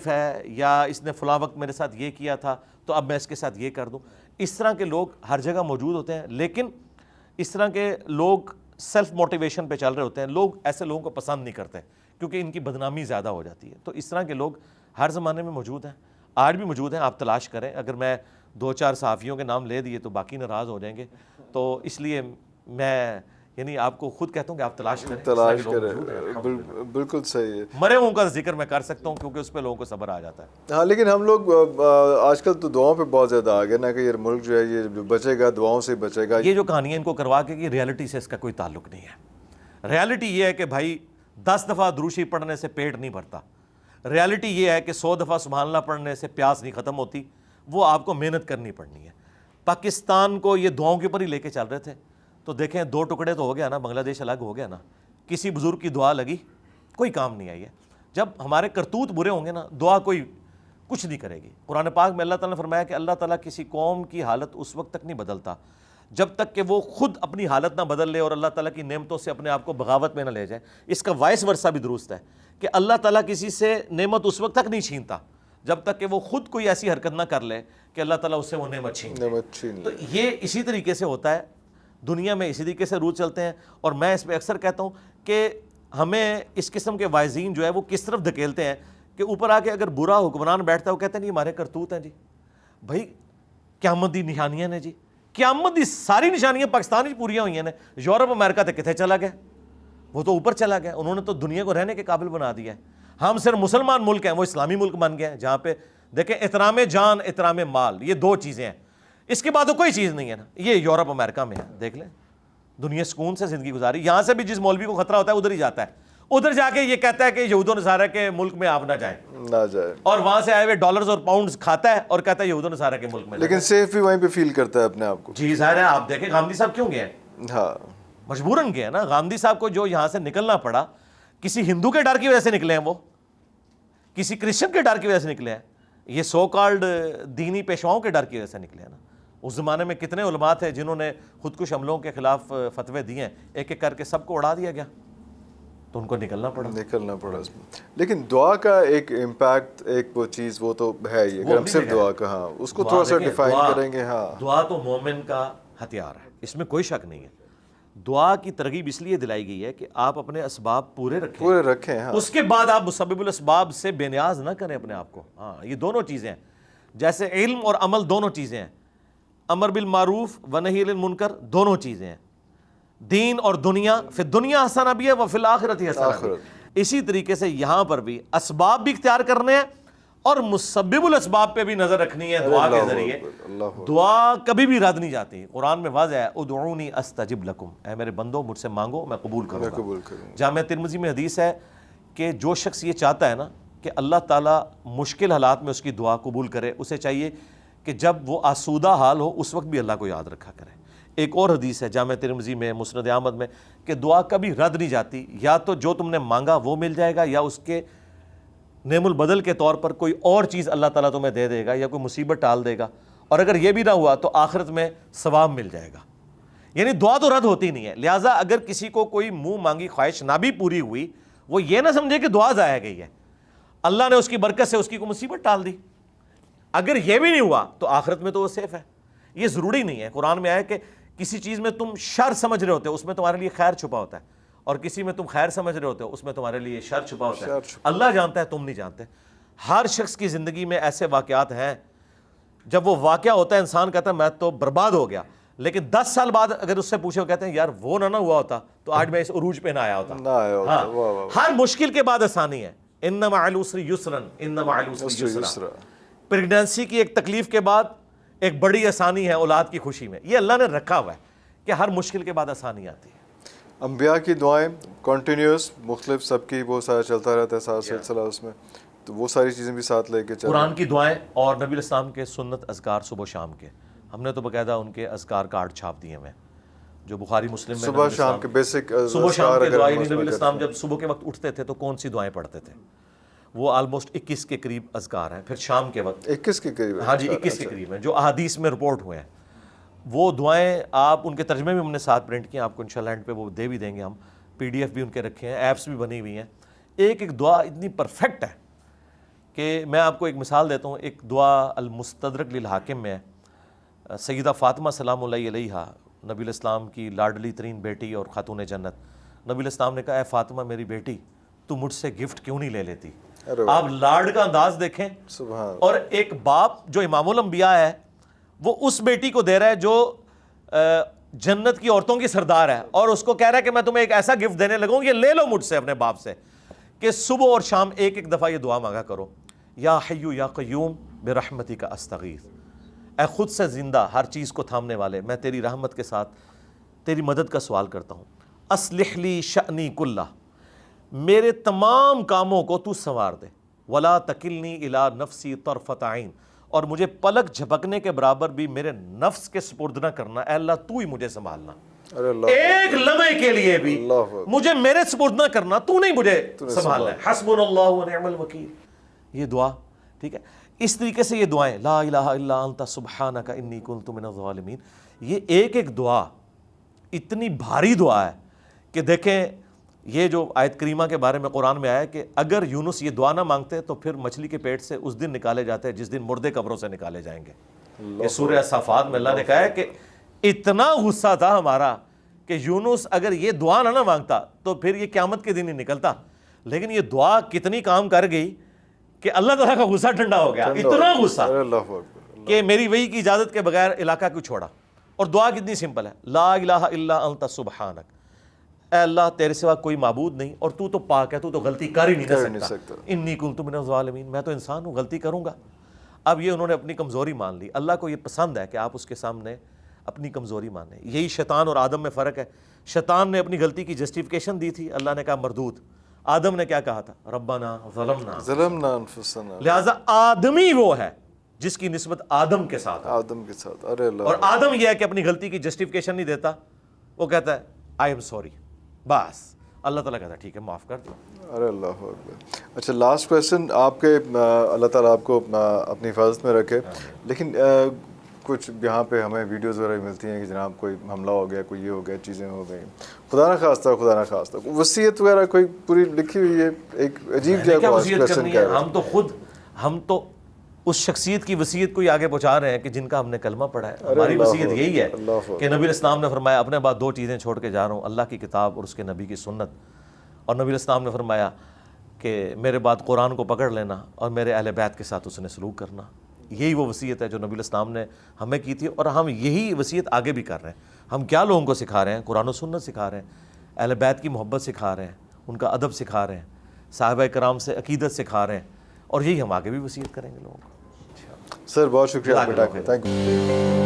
ہے یا اس نے فلاں وقت میرے ساتھ یہ کیا تھا تو اب میں اس کے ساتھ یہ کر دوں. اس طرح کے لوگ ہر جگہ موجود ہوتے ہیں, لیکن اس طرح کے لوگ سیلف موٹیویشن پہ چل رہے ہوتے ہیں. لوگ ایسے لوگوں کو پسند نہیں کرتے کیونکہ ان کی بدنامی زیادہ ہو جاتی ہے. تو اس طرح کے لوگ ہر زمانے میں موجود ہیں, آج بھی موجود ہیں, آپ تلاش کریں. اگر میں 2-4 صحافیوں کے نام لے دیے تو باقی ناراض ہو جائیں گے, تو اس لیے میں یعنی آپ کو خود کہتا ہوں کہ آپ تلاش کریں. بالکل صحیح ہے. مرے ہوں کا ذکر میں کر سکتا ہوں کیونکہ اس پہ لوگوں کو صبر آ جاتا ہے. ہاں لیکن ہم لوگ آج کل تو دعاؤں پہ بہت زیادہ آ گئے نا کہ یہ ملک جو ہے یہ بچے گا, دعاؤں سے بچے گا. یہ جو کہانیاں ان کو کروا کے کہ ریالٹی سے اس کا کوئی تعلق نہیں ہے. ریالٹی یہ ہے کہ بھائی 10 دفعہ دروشی پڑھنے سے پیٹ نہیں بھرتا. ریالٹی یہ ہے کہ 100 دفعہ سبحان اللہ پڑھنے سے پیاس نہیں ختم ہوتی. وہ آپ کو محنت کرنی پڑنی ہے. پاکستان کو یہ دعاؤں کے اوپر ہی لے کے چل رہے تھے, تو دیکھیں 2 ٹکڑے تو ہو گیا نا, بنگلہ دیش الگ ہو گیا نا. کسی بزرگ کی دعا لگی, کوئی کام نہیں آئی ہے. جب ہمارے کرتوت برے ہوں گے نا, دعا کوئی کچھ نہیں کرے گی. قرآن پاک میں اللہ تعالیٰ نے فرمایا کہ اللہ تعالیٰ کسی قوم کی حالت اس وقت تک نہیں بدلتا جب تک کہ وہ خود اپنی حالت نہ بدل لے اور اللہ تعالیٰ کی نعمتوں سے اپنے آپ کو بغاوت میں نہ لے جائے. اس کا وائس ورثہ بھی درست ہے کہ اللہ تعالیٰ کسی سے نعمت اس وقت تک نہیں چھینتا جب تک کہ وہ خود کوئی ایسی حرکت نہ کر لے کہ اللہ تعالیٰ اس سے وہ نعمت چھین لے. تو یہ اسی طریقے سے ہوتا ہے دنیا میں, اسی طریقے سے رول چلتے ہیں. اور میں اس پہ اکثر کہتا ہوں کہ ہمیں اس قسم کے وائزین جو ہے وہ کس طرف دھکیلتے ہیں کہ اوپر آ کے اگر برا حکمران بیٹھتا ہے وہ کہتے ہیں یہ ہمارے کرتوت ہیں جی. بھائی قیامت دی نشانیاں نے جی, قیامت دی ساری نشانیاں پاکستان ہی پوریاں ہوئی ہیں. یورپ امریکہ تے کتنے چلا گیا, وہ تو اوپر چلا گیا. انہوں نے تو دنیا کو رہنے کے قابل بنا دیا ہے. ہم صرف مسلمان ملک ہیں, وہ اسلامی ملک بن گئے ہیں جہاں پہ دیکھیں احترام جان احترام مال یہ 2 چیزیں ہیں. اس کے بعد تو کوئی چیز نہیں ہے نا. یہ یورپ امریکہ میں ہے, دیکھ لیں دنیا سکون سے زندگی گزاری. یہاں سے بھی جس مولوی کو خطرہ ہوتا ہے ادھر ہی جاتا ہے, ادھر جا کے یہ کہتا ہے کہ یہود و نصارہ کے ملک میں آپ نہ جائیں, اور وہاں سے آئے ہوئے ڈالرز اور پاؤنڈز کھاتا ہے اور کہتا ہے یہود و نصارہ کے ملک میں, لیکن سیف بھی وہیں پہ فیل کرتا ہے اپنے آپ کو. جی ظاہر ہے. آپ دیکھیں گاندھی صاحب کیوں گئے ہیں, ہاں مجبوراً گئے ہیں نا. گاندھی صاحب کو جو یہاں سے نکلنا پڑا کسی ہندو کے ڈر کی وجہ سے نکلے ہیں, وہ کسی کرسچن کے ڈر کی وجہ سے نکلے ہیں, یہ سو کالڈ دینی پیشواؤں کے ڈر کی وجہ سے نکلے ہیں نا. اس زمانے میں کتنے علماء تھے جنہوں نے خودکش حملوں کے خلاف فتوے دیے ہیں, ایک ایک کر کے سب کو اڑا دیا گیا, تو ان کو نکلنا پڑا اس میں. لیکن دعا کا ایک امپیکٹ, ایک وہ چیز وہ تو ہے ہی. اگر ہم صرف دعا کا ہاں اس کو تھوڑا سا ڈیفائن کریں گے. ہاں دعا تو مومن کا ہتھیار ہے, اس میں کوئی شک نہیں ہے. دعا کی ترغیب اس لیے دلائی گئی ہے کہ آپ اپنے اسباب پورے رکھیں. ہاں اس کے بعد آپ مسبب الاسباب سے بے نیاز نہ کریں اپنے آپ کو. ہاں یہ دونوں چیزیں ہیں, جیسے علم اور عمل دونوں چیزیں ہیں, امر بالمعروف و نہی عن المنکر دونوں چیزیں ہیں. دین اور دنیا, فی الدنیا حسنہ بھی ہے و فی الآخرۃ حسنہ. اسی طریقے سے یہاں پر بھی اسباب بھی اختیار کرنے ہیں اور مسبب الاسباب پہ بھی نظر رکھنی ہے دعا کے ذریعے. دعا کبھی بھی رد نہیں جاتی. قرآن میں واضح ہے ادعونی استجب لکم, اے میرے بندو مجھ سے مانگو میں قبول کروں گا. جامعہ ترمذی میں حدیث ہے کہ جو شخص یہ چاہتا ہے نا کہ اللہ تعالیٰ مشکل حالات میں اس کی دعا قبول کرے, اسے چاہیے کہ جب وہ آسودہ حال ہو اس وقت بھی اللہ کو یاد رکھا کرے. ایک اور حدیث ہے جامعہ ترمذی میں مسند احمد میں کہ دعا کبھی رد نہیں جاتی, یا تو جو تم نے مانگا وہ مل جائے گا, یا اس کے نعم البدل کے طور پر کوئی اور چیز اللہ تعالیٰ تمہیں دے دے گا, یا کوئی مصیبت ٹال دے گا, اور اگر یہ بھی نہ ہوا تو آخرت میں ثواب مل جائے گا. یعنی دعا تو رد ہوتی نہیں ہے. لہٰذا اگر کسی کو کوئی منہ مانگی خواہش نہ بھی پوری ہوئی, وہ یہ نہ سمجھے کہ دعا ضائع گئی ہے, اللہ نے اس کی برکت سے اس کی کوئی مصیبت ٹال دی. اگر یہ بھی نہیں ہوا تو آخرت میں تو وہ سیف ہے. یہ ضروری نہیں ہے. قرآن میں آیا کہ کسی چیز میں تم شر سمجھ رہے ہوتے ہو اس میں تمہارے لیے خیر چھپا ہوتا ہے, اور کسی میں تم خیر سمجھ رہے ہوتے ہو اس میں تمہارے لیے شر چھپا ہوتا ہے. اللہ جانتا ہے, تم نہیں جانتے. ہر شخص کی زندگی میں ایسے واقعات ہیں جب وہ واقعہ ہوتا ہے انسان کہتا ہے میں تو برباد ہو گیا, لیکن 10 سال بعد اگر اس سے پوچھے وہ کہتے ہیں یار وہ نہ ہوا ہوتا تو آج میں اس عروج پہ نہ آیا ہوتا. ہر مشکل کے بعد آسانی ہے. ان مع العسر یسرا, ان مع العسر یسرا. پریگنینسی کی ایک تکلیف کے بعد ایک بڑی آسانی ہے اولاد کی خوشی میں. یہ اللہ نے رکھا ہوا ہے کہ ہر مشکل کے بعد آسانی آتی ہے. انبیاء کی دعائیں کنٹینیوس مختلف سب کی وہ سارا چلتا رہتا ہے سارا سلسلہ اس میں, تو وہ ساری چیزیں بھی ساتھ لے کے چل. قرآن کی دعائیں اور نبی الاسلام کے سنت اذکار صبح و شام کے, ہم نے تو باقاعدہ ان کے اذکار کارڈ چھاپ دیے ہیں جو بخاری مسلم میں صبح شام کے بیسک صبح شام کے دعائیں. نبی الاسلام جب صبح کے وقت اٹھتے تھے تو کون سی دعائیں پڑھتے تھے؟ وہ آلموسٹ 21 کے قریب اذکار ہیں. پھر شام کے وقت 21 کے قریب, ہاں جی 21 کے قریب ہیں جو احادیث میں رپورٹ ہوئے ہیں. وہ دعائیں آپ ان کے ترجمے بھی ہم نے ساتھ پرنٹ کیے ہیں, آپ کو انشاءاللہ اینڈ پہ وہ دے بھی دیں گے ہم. PDF بھی ان کے رکھے ہیں, ایپس بھی بنی ہوئی ہیں. ایک ایک دعا اتنی پرفیکٹ ہے کہ میں آپ کو ایک مثال دیتا ہوں. ایک دعا المستدرک للحاکم میں ہے. سیدہ فاطمہ سلام اللہ علیہا نبی الاسلام کی لاڈلی ترین بیٹی اور خاتون جنت, نبی الاسلام نے کہا اے فاطمہ میری بیٹی تو مجھ سے گفٹ کیوں نہیں لے لیتی. آپ لاڈ کا انداز دیکھیں. اور ایک باپ جو امام الانبیاء ہے وہ اس بیٹی کو دے رہا ہے جو جنت کی عورتوں کی سردار ہے, اور اس کو کہہ رہا ہے کہ میں تمہیں ایک ایسا گفٹ دینے لگوں, یہ لے لو مجھ سے اپنے باپ سے, کہ صبح اور شام ایک دفعہ یہ دعا مانگا کرو, یا حیو یا قیوم برحمتک استغیث, اے خود سے زندہ ہر چیز کو تھامنے والے میں تیری رحمت کے ساتھ تیری مدد کا سوال کرتا ہوں. اصلح لی شأنی کلہ, میرے تمام کاموں کو تو سنوار دے. ولا تکلنی الی نفسی طرفۃ عین, اور مجھے پلک جھپکنے کے برابر بھی میرے نفس کے سپرد نہ کرنا. اے اللہ تو ہی مجھے سنبھالنا, ایک لمحے کے لیے بھی مجھے میرے سپرد نہ کرنا, تو نہیں مجھے سنبھالنا ہے. حسبنا اللہ ونعم الوکیل, یہ دعا ٹھیک ہے. اس طریقے سے یہ دعائیں لا الہ الا انت سبحانک انی کنت من الظالمین, یہ ایک ایک دعا اتنی بھاری دعا ہے کہ دیکھیں یہ جو آیت کریمہ کے بارے میں قرآن میں آیا ہے کہ اگر یونس یہ دعا نہ مانگتے تو پھر مچھلی کے پیٹ سے اس دن نکالے جاتے جس دن مردے قبروں سے نکالے جائیں گے. یہ سورہ الصافات میں اللہ نے کہا ہے کہ اتنا غصہ تھا ہمارا کہ یونس اگر یہ دعا نہ مانگتا تو پھر یہ قیامت کے دن ہی نکلتا. لیکن یہ دعا کتنی کام کر گئی کہ اللہ تعالیٰ کا غصہ ٹھنڈا ہو گیا, اتنا غصہ کہ میری وحی کی اجازت کے بغیر علاقہ کیوں چھوڑا. اور دعا کتنی سمپل ہے, لا الہ الا انت سبحانک, اے اللہ تیرے سوا کوئی معبود نہیں اور تو پاک ہے, تو غلطی کر ہی نہیں سکتا. انی کنت من الظالمین, میں تو انسان ہوں, غلطی کروں گا. اب یہ انہوں نے اپنی کمزوری مان لی. اللہ کو یہ پسند ہے کہ آپ اس کے سامنے اپنی کمزوری مانیں. یہی شیطان اور آدم میں فرق ہے. شیطان نے اپنی غلطی کی جسٹیفیکیشن دی تھی, اللہ نے کہا مردود. آدم نے کیا کہا تھا, ربنا ظلمنا انفسنا. لہٰذا آدمی وہ ہے جس کی نسبت آدم کے ساتھ, آدم کے ساتھ. ارے اللہ, اور آدم یہ ہے کہ اپنی غلطی کی جسٹیفیکیشن نہیں دیتا, وہ کہتا ہے آئی ایم سوری, بس اللہ تعالیٰ کہتا ہے ٹھیک ہے معاف کر دو. ارے اللہ اکبر. اچھا لاسٹ کویسچن آپ کے, اللہ تعالیٰ آپ کو اپنی حفاظت میں رکھے. لیکن کچھ یہاں پہ ہمیں ویڈیوز وغیرہ ملتی ہیں کہ جناب کوئی حملہ ہو گیا, کوئی یہ ہو گیا, چیزیں ہو گئیں, خدا نہ خواستہ وصیت وغیرہ کوئی پوری لکھی ہوئی ہے, ایک عجیب کیا وصیت کرنی ہے. ہم تو اس شخصیت کی وصیت کو ہی آگے پہنچا رہے ہیں کہ جن کا ہم نے کلمہ پڑھا ہے. ہماری وصیت یہی ہے کہ نبی الاسلام نے فرمایا اپنے بعد 2 چیزیں چھوڑ کے جا رہا ہوں, اللہ کی کتاب اور اس کے نبی کی سنت. اور نبی الاسلام نے فرمایا کہ میرے بعد قرآن کو پکڑ لینا اور میرے اہل بیت کے ساتھ اس نے سلوک کرنا. یہی وہ وصیت ہے جو نبی الاسلام نے ہمیں کی تھی, اور ہم یہی وصیت آگے بھی کر رہے ہیں. ہم کیا لوگوں کو سکھا رہے ہیں, قرآن و سنت سکھا رہے ہیں, اہل بیت کی محبت سکھا رہے ہیں, ان کا ادب سکھا رہے ہیں, صحابہ کرام سے عقیدت سکھا رہے ہیں, اور یہی ہم آگے بھی وصیت کریں گے لوگوں کو. سر بہت شکریہ آپ کا ٹائم. Thank you.